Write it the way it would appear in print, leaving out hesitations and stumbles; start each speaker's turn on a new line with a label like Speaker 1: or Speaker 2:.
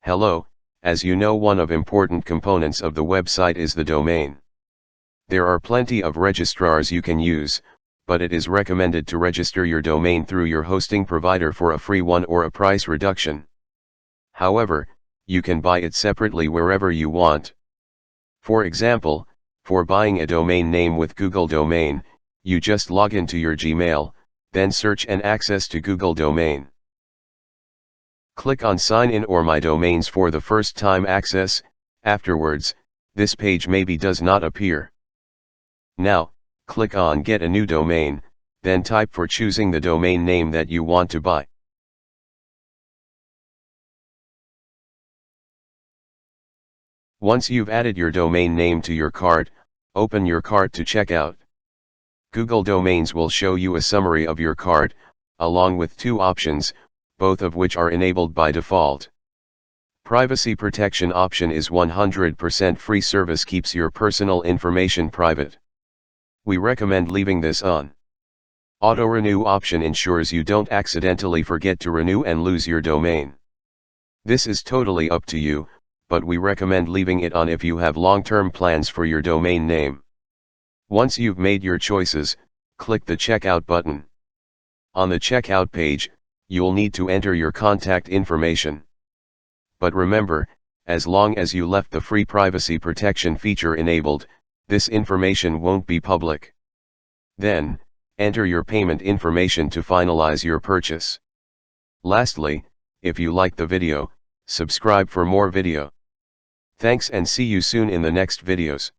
Speaker 1: Hello, as you know, one of important components of the website is the domain. There are plenty of registrars you can use, but it is recommended to register your domain through your hosting provider for a free one or a price reduction. However, you can buy it separately wherever you want. For example, for buying a domain name with Google Domain, you just log into your Gmail, then search and access to Google Domain. Click on Sign In or My Domains for the first time access. Afterwards, this page maybe does not appear. Now, click on Get a New Domain, then type for choosing the domain name that you want to buy. Once you've added your domain name to your cart, open your cart to check out. Google Domains will show you a summary of your cart, along with two options, both of which are enabled by default. Privacy protection option is 100% free. Service keeps your personal information private. We recommend leaving this on. Auto renew option ensures you don't accidentally forget to renew and lose your domain. This is totally up to you, but we recommend leaving it on if you have long-term plans for your domain name. Once you've made your choices, click the checkout button. On the checkout page, you'll need to enter your contact information. But remember, as long as you left the free privacy protection feature enabled, this information won't be public. Then, enter your payment information to finalize your purchase. Lastly, if you like the video, subscribe for more video. Thanks and see you soon in the next videos.